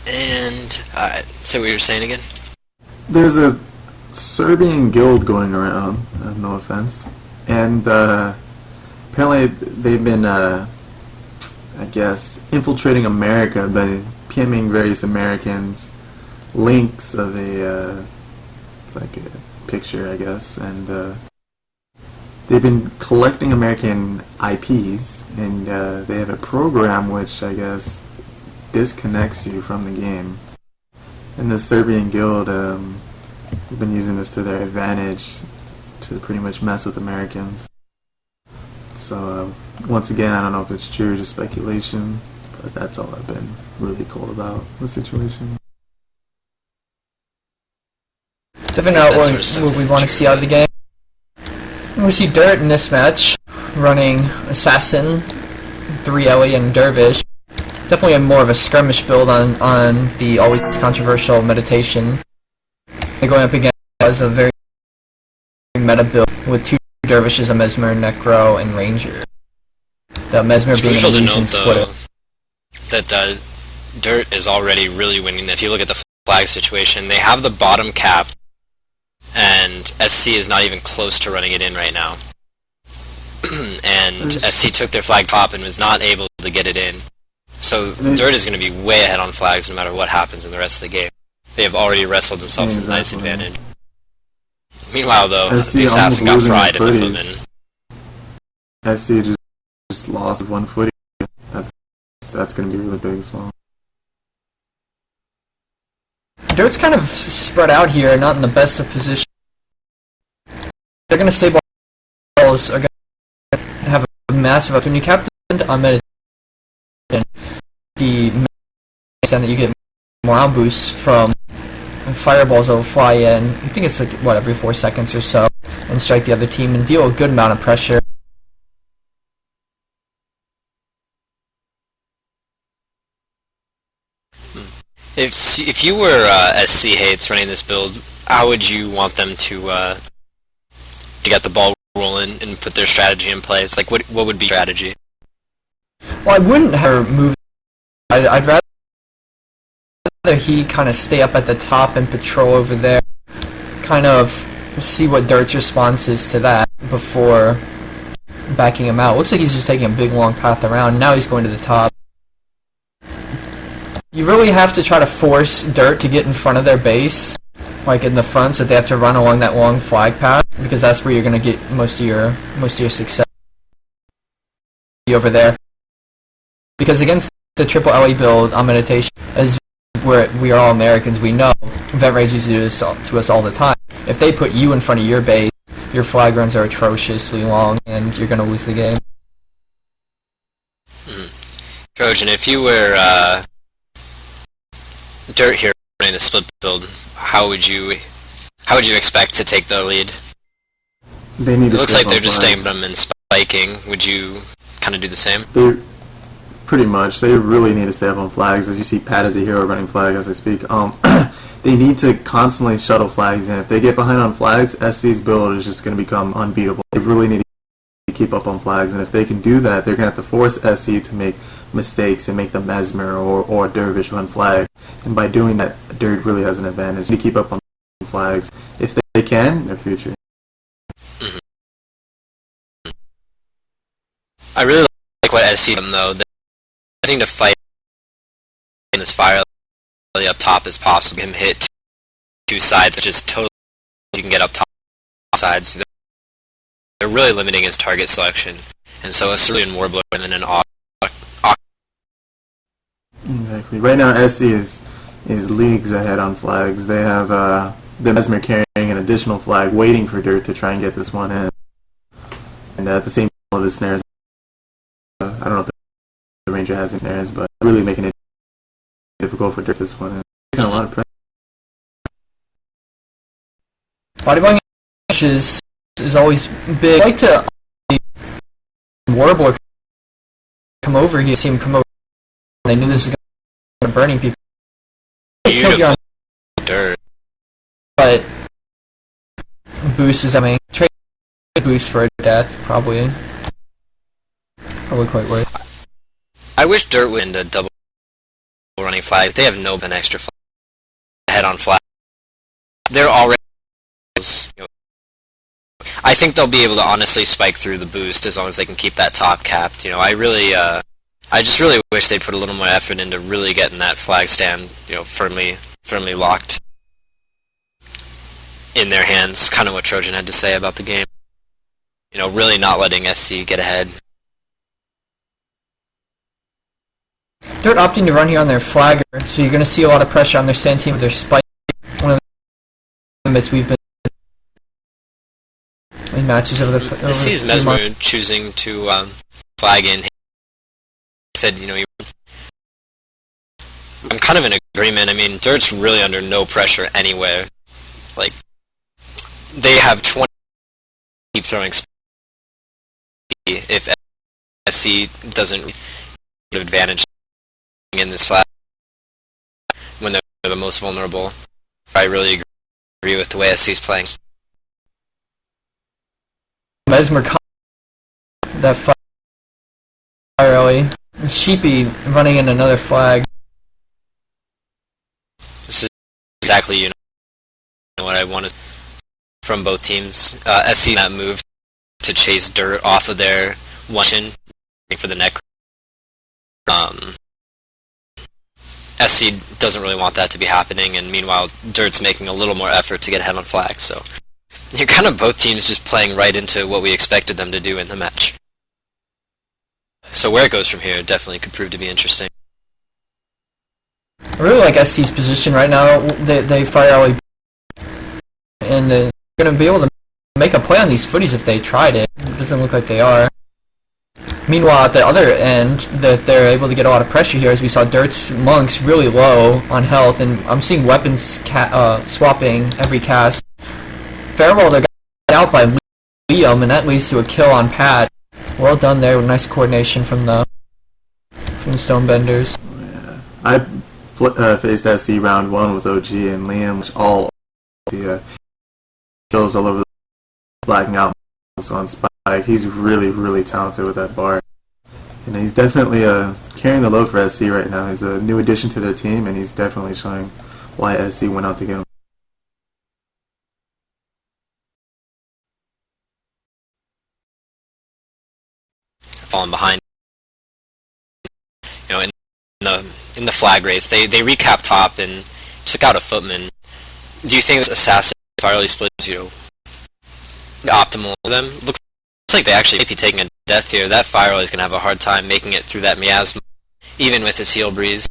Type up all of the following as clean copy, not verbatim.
And so what you were saying again? There's a Serbian guild going around, no offense, and apparently they've been, I guess, infiltrating America by PMing various Americans links of it's like a picture, I guess, and they've been collecting American IPs, and they have a program which, I guess, disconnects you from the game. And the Serbian guild, have been using this to their advantage to pretty much mess with Americans. So, once again, I don't know if it's true or just speculation, but that's all I've been really told about the situation. Definitely not what we want to see out of the game. We see DirT in this match, running Assassin, 3 Ellie, and Dervish. Definitely more of a skirmish build on the always controversial meditation. They're going up against a very meta build with 2 Dervishes, a Mesmer, Necro, and Ranger. The Mesmer It's being an crucial to illusion note, splitter. though, that DirT is already really winning. If you look at the flag situation, they have the bottom cap, and SC is not even close to running it in right now. And SC took their flag top and was not able to get it in. So DirT is going to be way ahead on flags no matter what happens in the rest of the game. They have already wrestled themselves a nice advantage. Meanwhile, though, the Assassin got fried in the footman. SC just lost 1 footy. That's going to be really big as well. DirT's kind of spread out here, not in the best of position. They're going to say balls are going to have a massive opportunity. Captain on meditation, the extent that you get morale boosts from fireballs that will fly in. I think it's like, what, every 4 seconds or so, and strike the other team and deal a good amount of pressure. If you were SC Hates running this build, how would you want them to get the ball rolling and put their strategy in place? Like, what would be strategy? Well, I wouldn't have her move. I'd rather he kind of stay up at the top and patrol over there, kind of see what DirT's response is to that before backing him out. Looks like he's just taking a big long path around. Now he's going to the top. You really have to try to force DirT to get in front of their base, like in the front, so they have to run along that long flag path, because that's where you're going to get most of your success over there. Because against the triple LE build on meditation, as we are all Americans, we know Vent Rage used to do this to us all the time. If they put you in front of your base, your flag runs are atrociously long, and you're going to lose the game. Trojan, if you were DirT here running the split build, how would you expect to take the lead? They need It to looks step like they're on just flags. staying them and spiking. Would you kind of do the same? They pretty much. They really need to stay up on flags. As you see, Pat as a hero running flag as I speak. They need to constantly shuttle flags in. If they get behind on flags, SC's build is just going to become unbeatable. They really need to keep up on flags, and if they can do that, they're going to have to force SC to make mistakes and make the Mesmer or Dervish run flag. And by doing that, DirT really has an advantage to keep up on flags. If they can, their future. Mm-hmm. I really like what SC them though. They're to fight in this fire up top as possible. Him hit 2 sides, which is totally you can get up top sides. They're really limiting his target selection, and so it's really in Warbler and then an Exactly. Right now, SC is leagues ahead on flags. They have the Mesmer carrying an additional flag, waiting for DirT to try and get this one in. And at the same time, of his snares. I don't know if the Ranger has any snares, but really making it difficult for DirT this one. Taking a lot of pressure. Bodybuilding is always big. I like to Warbler come over here, see him come over. They knew this was going to burning people. beautiful DirT. But boost is coming. Trade boost for a death, probably quite worth. I wish DirT went into double running flag. They have no an extra flag, head on flag. They're already, I think they'll be able to honestly spike through the boost as long as they can keep that top capped. I just really wish they'd put a little more effort into really getting that flag stand, firmly locked in their hands. Kind of what Trojan had to say about the game. Really not letting SC get ahead. They're opting to run here on their flagger, so you're going to see a lot of pressure on their stand team with their spike. One of the limits we've been in matches over the SC's Mesmer choosing to flag in. He said, I'm kind of in agreement. I mean, DirT's really under no pressure anywhere. Like, they have 20 keep throwing speed. If SC doesn't get advantage in this flag when they're the most vulnerable, I really agree with the way SC's playing. Mesmer that fire rally. Sheepy running in another flag. This is exactly what I wanted from both teams. SC that move to chase DirT off of their one for the neck. SC doesn't really want that to be happening, and meanwhile DirT's making a little more effort to get ahead on flag. So you're kind of both teams just playing right into what we expected them to do in the match. So where it goes from here definitely could prove to be interesting. I really like SC's position right now. They fire rally, and they're going to be able to make a play on these footies if they tried it. It doesn't look like they are. Meanwhile, at the other end, that they're able to get a lot of pressure here, as we saw DirT's monks really low on health, and I'm seeing weapons swapping every cast. Farewell, they're got out by Liam, and that leads to a kill on Pat. Well done there, with nice coordination from the Stonebenders. Yeah. I faced SC round 1 with OG and Liam, which all the kills all over the blacking out on Spike. He's really, really talented with that bar. He's definitely carrying the load for SC right now. He's a new addition to their team, and he's definitely showing why SC went out to get him. Falling behind, in the flag race, they recap top and took out a footman. Do you think this assassin finally splits optimal for them? Looks like they actually might be taking a death here. That Firewall is going to have a hard time making it through that miasma, even with his heal breeze.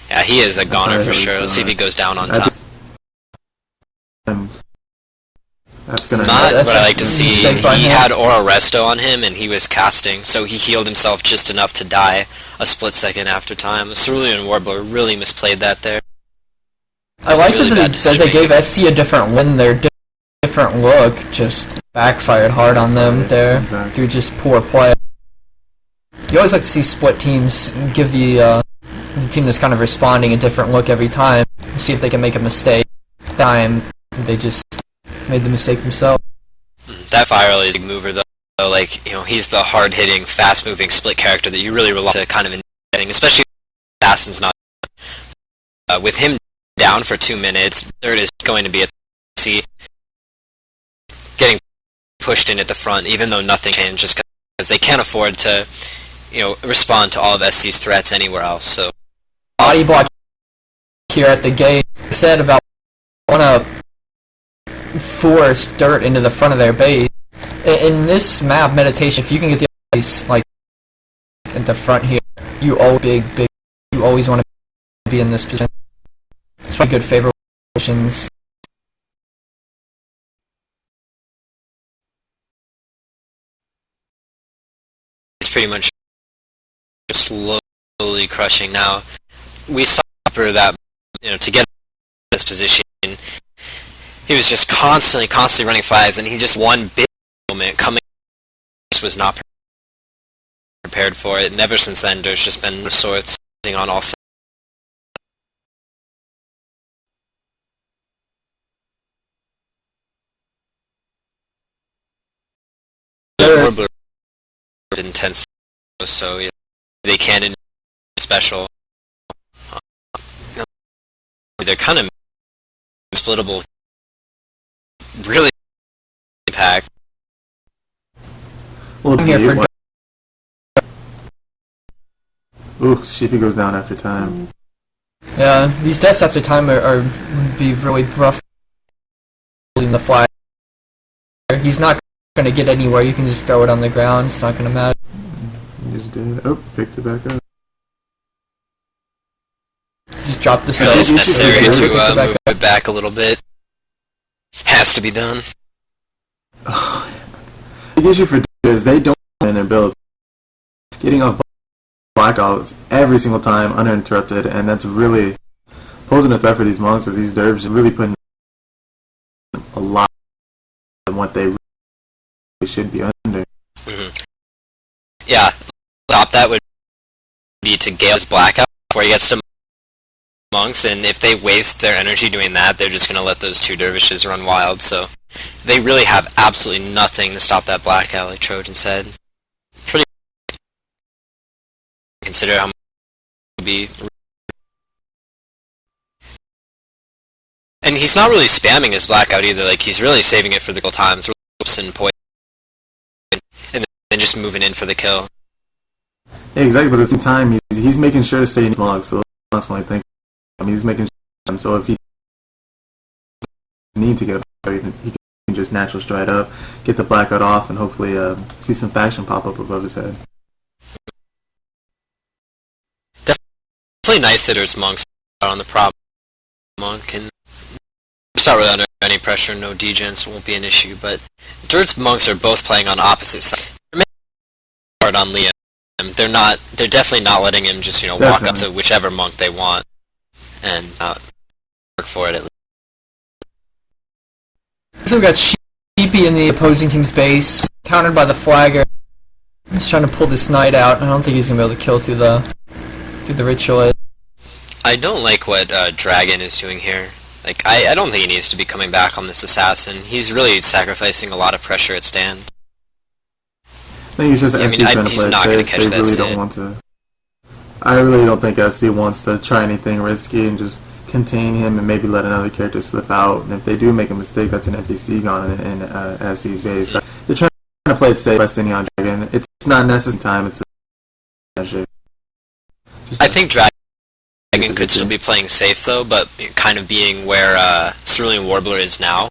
Yeah, he is a goner for sure. Let's see if he goes down on top. That's gonna Not what I like to see. He had Aura Resto on him, and he was casting, so he healed himself just enough to die a split second after time. Cerulean Warbler really misplayed that there. I liked it that they gave SC a different win. Their different look just backfired hard on them there through just poor play. You always like to see split teams give the team that's kind of responding a different look every time, see if they can make a mistake. That time they just made the mistake themselves. That Firewall is a big mover, though. He's the hard-hitting, fast-moving split character that you really rely to kind of getting, especially if Assassin's not. With him down for 2 minutes, DirT is going to be at C, getting pushed in at the front, even though nothing changed, just because they can't afford to, respond to all of SC's threats anywhere else. So, body block here at the gate. I said about want to force DirT into the front of their base. In this map, Meditation, if you can get the base at the front here, you always want to be in this position. It's probably good favorable positions. It's pretty much slowly crushing now. We saw that, to get this position, he was just constantly running flags, and he just one big moment coming, just was not prepared for it. And ever since then, there's just been sorts on all sides. Warbler intense, so they can special. they're kind of splittable, really packed. Well, I'm here for ooh, Sheepy goes down after time. yeah, these deaths after time would be really rough. Holding the flag, he's not going to get anywhere. You can just throw it on the ground. It's not going to matter. He just did. Oh, picked it back up. Just drop the It's cell. necessary Pick to it back move up. it back a little bit. Has to be done. Oh, the issue for is they don't in their builds. Getting off blackouts every single time uninterrupted, and that's really posing a threat for these monks, as these dervs are really putting a lot of what they really should be under. Yeah, stop that would be to Gale's blackout before he gets to monks, and if they waste their energy doing that, they're just going to let those two dervishes run wild, so they really have absolutely nothing to stop that blackout, like Trojan said. Pretty consider how much it would be. And he's not really spamming his blackout either, like he's really saving it for the kill times, and poison, and then just moving in for the kill. Yeah, exactly, but at the same time, he's making sure to stay in log, so constantly thinking. He's making sure, so if he need to get a he can just natural stride up, get the blackout off, and hopefully see some faction pop up above his head. Definitely nice that there's monks on the prop monk, and it's not really under any pressure, no degens won't be an issue, but DirT's monks are both playing on opposite sides. They're making it hard on Liam. They're definitely not letting him just, walk up to whichever monk they want and work for it at least. So we got Sheepy in the opposing team's base, countered by the flagger. He's trying to pull this knight out. I don't think he's gonna be able to kill through the ritualist. I don't like what Dragon is doing here. Like, I don't think he needs to be coming back on this assassin. He's really sacrificing a lot of pressure at stand. I think he's just SC trying to he's play not it gonna safe. catch They that really sit. don't want to. I really don't think SC wants to try anything risky and just contain him and maybe let another character slip out. And if they do make a mistake, that's an NPC gone in SC's base. They're trying to play it safe by sending on Dragon. It's not necessary time. It's a measure. I think Dragon could still be playing safe though, but kind of being where Cerulean Warbler is now.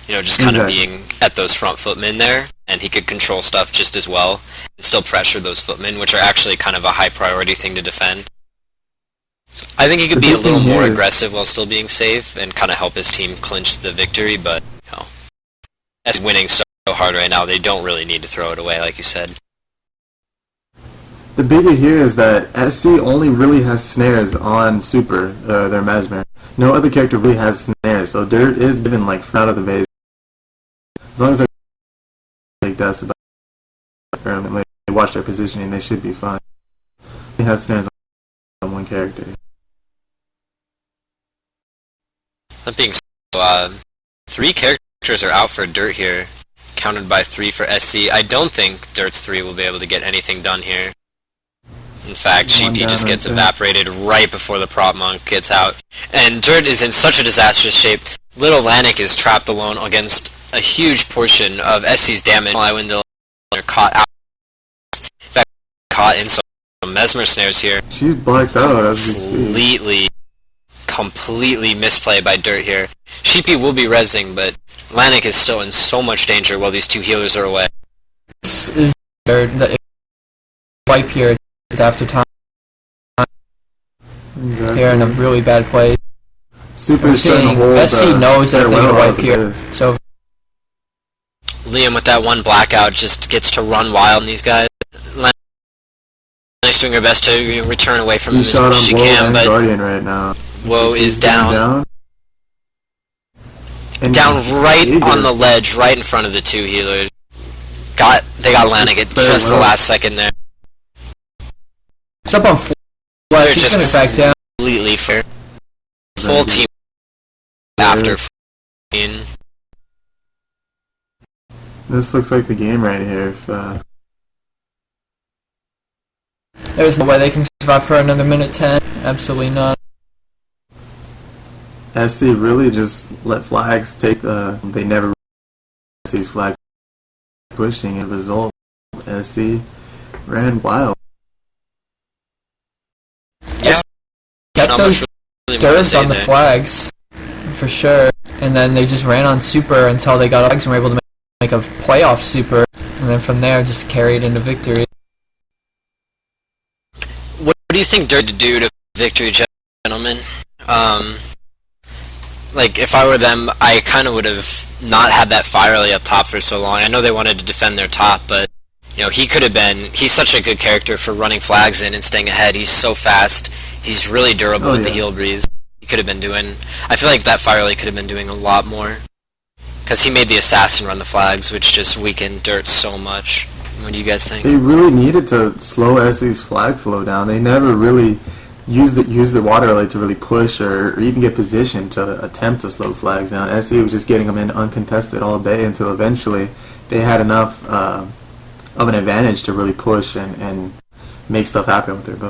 Just kind of being at those front footmen there, and he could control stuff just as well and still pressure those footmen, which are actually kind of a high priority thing to defend. So I think he could be a little more aggressive while still being safe and kind of help his team clinch the victory, but as winning so hard right now, they don't really need to throw it away, like you said. The bigger here is that SC only really has snares on Super, their Mesmer. No other character really has snares, so DirT is given out of the base. As long as they take deaths about they watch their positioning, they should be fine. He has snares on one character. That being said, 3 characters are out for DirT here, counted by 3 for SC. I don't think DirT's 3 will be able to get anything done here. In fact, Sheepy just gets evaporated right before the prop monk gets out. And DirT is in such a disastrous shape. Little Lanik is trapped alone against a huge portion of SC's damage. Iwindale are caught out. In fact, caught in some Mesmer snares here. She's blacked out as we speak. Completely misplay by DirT here. Sheepy will be rezzing, but Lanik is still in so much danger while these 2 healers are away. This is the wipe here. It's after time. Exactly. They're in a really bad place. Super We're seeing SC knows that if they get a wipe here, so Liam with that one blackout just gets to run wild on these guys. Lanik's doing her best to return away from him as much as she can, but Guardian right now. Woe is down. And Down right on the ledge, right in front of the 2 healers. They got Lanik at just the last second there. it's up on flash. They're She's just gonna back down. completely fair. Full team after 14. This looks like the game right here. There's no way they can survive for another minute 10. Absolutely not. SC really just let flags take the. They never SC's flag pushing. As a result, SC ran wild. Yeah. Kept Not those much really more to DirTs say on the there. flags, for sure. And then they just ran on super until they got flags and were able to make a playoff super. And then from there, just carried into victory. What do you think DirT to do to victory, gentlemen? Like, if I were them, I kind of would have not had that fire rally up top for so long. I know they wanted to defend their top, but, you know, he could have been... He's such a good character for running flags in and staying ahead. He's so fast. He's really durable with the heal breeze. He could have been doing... I feel like that fire rally could have been doing a lot more. Because he made the assassin run the flags, which just weakened DirT so much. What do you guys think? They really needed to slow SC's flag flow down. They never really used the water rally to really push or even get positioned to attempt to slow flags down. SC was just getting them in uncontested all day until eventually they had enough of an advantage to really push and make stuff happen with their build.